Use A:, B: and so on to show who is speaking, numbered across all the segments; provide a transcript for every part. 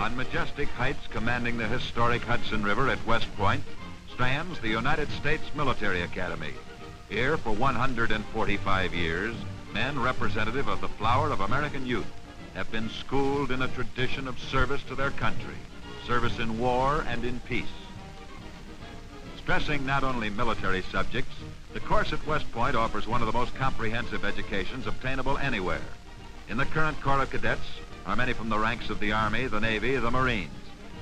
A: On majestic heights commanding the historic Hudson River at West Point stands the United States Military Academy. Here, for 145 years, men representative of the flower of American youth have been schooled in a tradition of service to their country, service in war and in peace. Stressing not only military subjects, the course at West Point offers one of the most comprehensive educations obtainable anywhere. In the current Corps of Cadets are many from the ranks of the Army, the Navy, the Marines,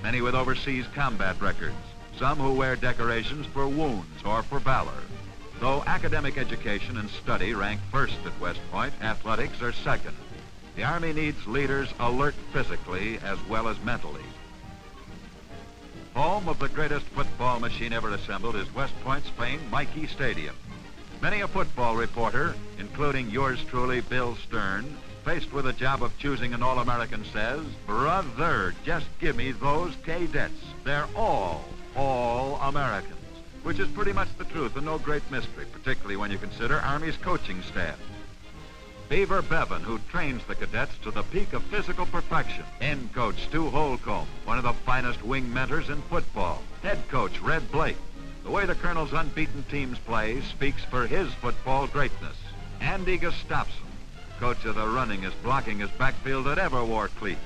A: many with overseas combat records, some who wear decorations for wounds or for valor. Though academic education and study rank first at West Point, athletics are second. The Army needs leaders alert physically as well as mentally. Home of the greatest football machine ever assembled is West Point's famed Michie Stadium. Many a football reporter, including yours truly, Bill Stern, faced with the job of choosing an All-American says, "Brother, just give me those Cadets. They're all Americans," which is pretty much the truth and no great mystery, particularly when you consider Army's coaching staff. Beaver Bevan, who trains the cadets to the peak of physical perfection. End coach Stu Holcomb, one of the finest wing mentors in football. Head coach Red Blake. The way the Colonel's unbeaten teams play speaks for his football greatness. Andy Gustafson, coach of the runningest, blockingest backfield that ever wore cleats.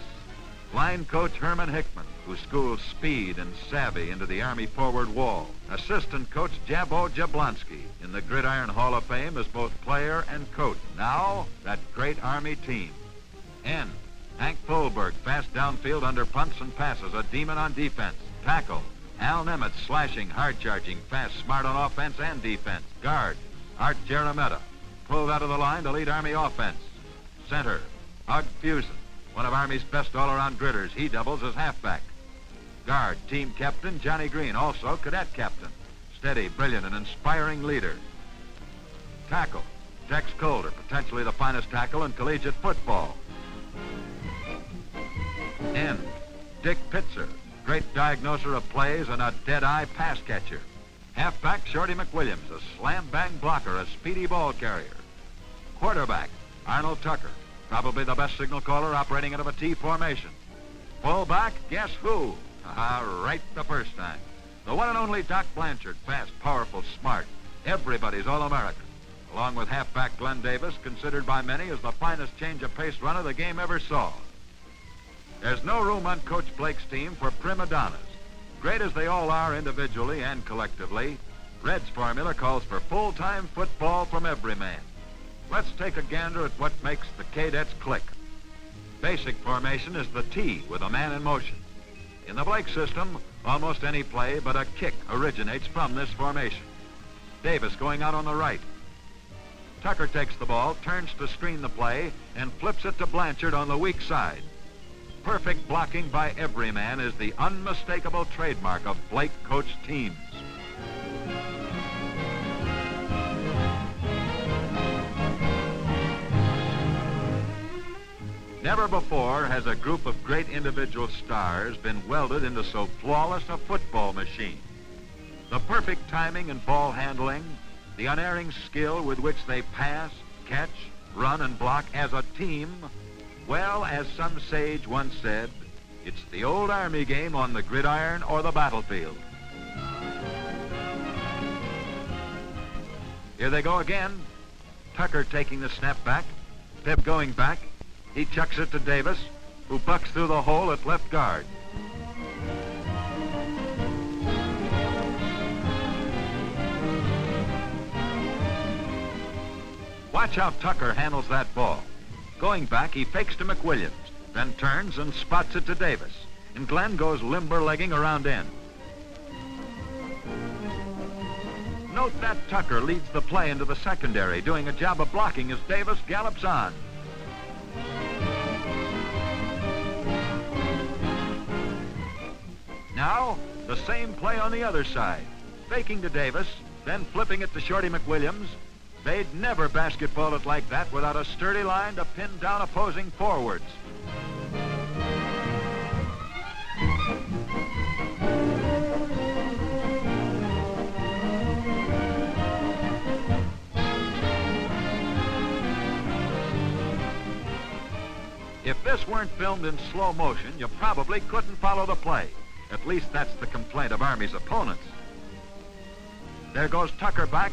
A: Line coach Herman Hickman, who schools speed and savvy into the Army forward wall. Assistant coach Jabo Jablonski in the Gridiron Hall of Fame as both player and coach. Now, that great Army team. End. Hank Fulberg, fast downfield under punts and passes, a demon on defense. Tackle. Al Nemitz, slashing, hard-charging, fast, smart on offense and defense. Guard. Art Jeremetta, pulled out of the line to lead Army offense. Center. Hug Fusen, one of Army's best all-around gritters. He doubles as halfback. Guard, team captain Johnny Green, also cadet captain. Steady, brilliant, and inspiring leader. Tackle, Tex Calder, potentially the finest tackle in collegiate football. End, Dick Pitzer, great diagnoser of plays and a dead-eye pass catcher. Halfback, Shorty McWilliams, a slam-bang blocker, a speedy ball carrier. Quarterback, Arnold Tucker, probably the best signal caller operating out of a T formation. Fullback, guess who? Right the first time. The one and only Doc Blanchard, fast, powerful, smart. Everybody's All-American. Along with halfback Glenn Davis, considered by many as the finest change-of-pace runner the game ever saw. There's no room on Coach Blake's team for prima donnas. Great as they all are individually and collectively, Red's formula calls for full-time football from every man. Let's take a gander at what makes the Cadets click. Basic formation is the T with a man in motion. In the Blake system, almost any play but a kick originates from this formation. Davis going out on the right. Tucker takes the ball, turns to screen the play, and flips it to Blanchard on the weak side. Perfect blocking by every man is the unmistakable trademark of Blake-coached teams. Never before has a group of great individual stars been welded into so flawless a football machine. The perfect timing and ball handling, the unerring skill with which they pass, catch, run, and block as a team, well, as some sage once said, it's the old Army game on the gridiron or the battlefield. Here they go again. Tucker taking the snap back, Pibb going back. He chucks it to Davis, who bucks through the hole at left guard. Watch how Tucker handles that ball. Going back, he fakes to McWilliams, then turns and spots it to Davis. And Glenn goes limber-legging around end. Note that Tucker leads the play into the secondary, doing a job of blocking as Davis gallops on. Now, the same play on the other side. Faking to Davis, then flipping it to Shorty McWilliams. They'd never basketball it like that without a sturdy line to pin down opposing forwards. If this weren't filmed in slow motion, you probably couldn't follow the play. At least that's the complaint of Army's opponents. There goes Tucker back,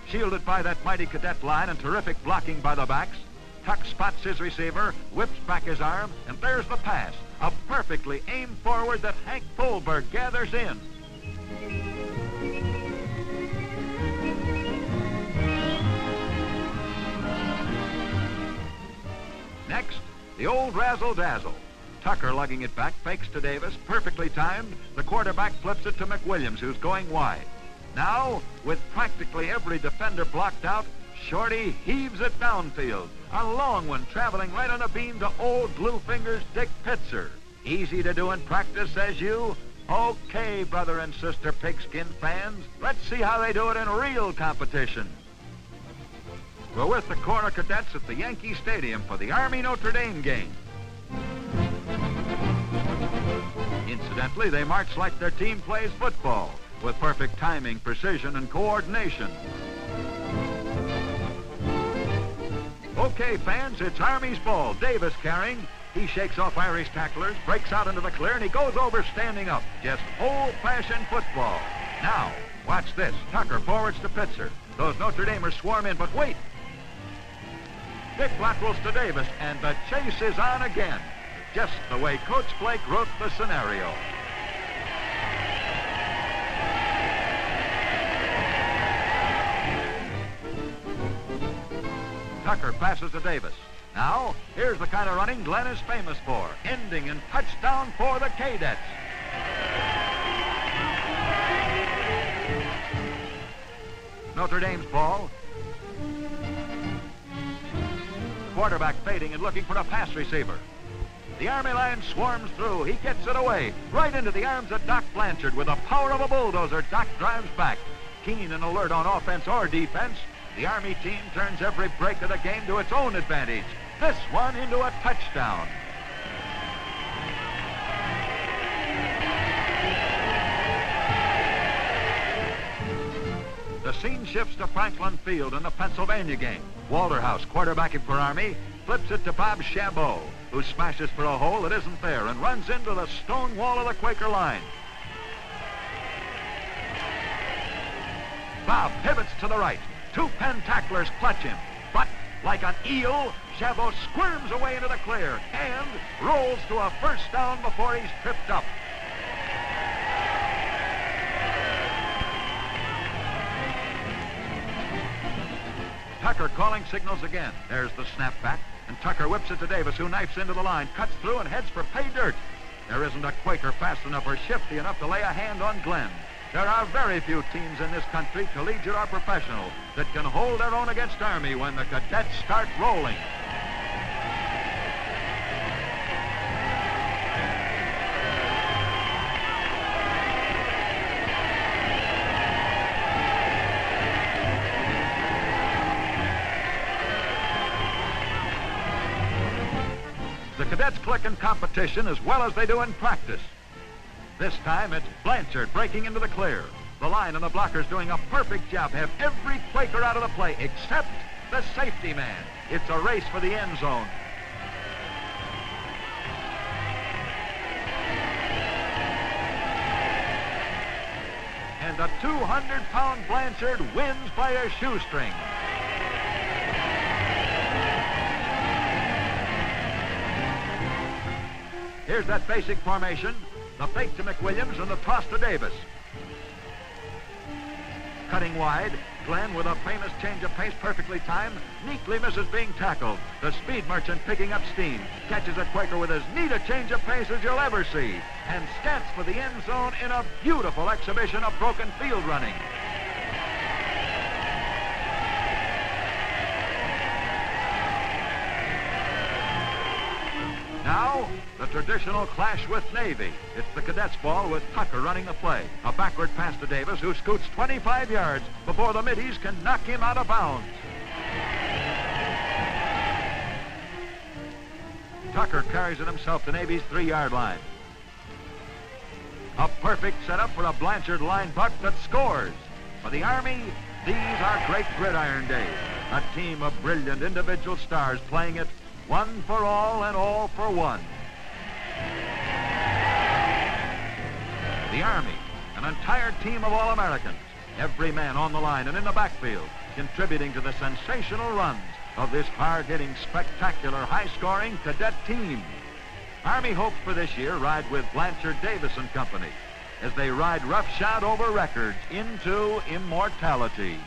A: shielded by that mighty cadet line and terrific blocking by the backs. Tuck spots his receiver, whips back his arm, and there's the pass. A perfectly aimed forward that Hank Fulberg gathers in. Next, the old razzle-dazzle. Tucker lugging it back, fakes to Davis, perfectly timed. The quarterback flips it to McWilliams, who's going wide. Now, with practically every defender blocked out, Shorty heaves it downfield. A long one traveling right on a beam to old Blue Fingers Dick Pitzer. Easy to do in practice, says you? Okay, brother and sister pigskin fans, let's see how they do it in real competition. We're with the Corner Cadets at the Yankee Stadium for the Army-Notre Dame game. Incidentally, they march like their team plays football, with perfect timing, precision, and coordination. Okay, fans, it's Army's ball. Davis carrying. He shakes off Irish tacklers, breaks out into the clear, and he goes over standing up. Just old-fashioned football. Now, watch this. Tucker forwards to Pitzer. Those Notre Damers swarm in, but wait. Dick laterals to Davis, and the chase is on again. Just the way Coach Blake wrote the scenario. Tucker passes to Davis. Now, here's the kind of running Glenn is famous for, ending in touchdown for the Cadets. Notre Dame's ball. Quarterback fading and looking for a pass receiver. The Army line swarms through. He gets it away, right into the arms of Doc Blanchard. With the power of a bulldozer, Doc drives back. Keen and alert on offense or defense, the Army team turns every break of the game to its own advantage. This one into a touchdown. The scene shifts to Franklin Field in the Pennsylvania game. Walterhouse, quarterbacking for Army, flips it to Bob Chabot, who smashes for a hole that isn't there and runs into the stone wall of the Quaker line. Bob pivots to the right. Two Penn tacklers clutch him, but like an eel, Chabot squirms away into the clear and rolls to a first down before he's tripped up. Tucker calling signals again. There's the snap back, and Tucker whips it to Davis, who knifes into the line, cuts through, and heads for pay dirt. There isn't a Quaker fast enough or shifty enough to lay a hand on Glenn. There are very few teams in this country, collegiate or professional, that can hold their own against Army when the Cadets start rolling. The Cadets click in competition as well as they do in practice. This time it's Blanchard breaking into the clear. The line and the blockers doing a perfect job, have every Quaker out of the play except the safety man. It's a race for the end zone. And the 200-pound Blanchard wins by a shoestring. Here's that basic formation. The fake to McWilliams and the toss to Davis. Cutting wide, Glenn with a famous change of pace perfectly timed, neatly misses being tackled. The speed merchant picking up steam, catches a Quaker with as neat a change of pace as you'll ever see, and scants for the end zone in a beautiful exhibition of broken field running. Now, the traditional clash with Navy. It's the Cadets' ball with Tucker running the play. A backward pass to Davis, who scoots 25 yards before the middies can knock him out of bounds. Tucker carries it himself to Navy's 3-yard line. A perfect setup for a Blanchard line buck that scores. For the Army, these are great gridiron days. A team of brilliant individual stars playing it One for all and all for one. The Army, an entire team of All-Americans, every man on the line and in the backfield, contributing to the sensational runs of this hard-hitting, spectacular, high-scoring cadet team. Army hopes for this year ride with Blanchard, Davis and Company as they ride roughshod over records into immortality.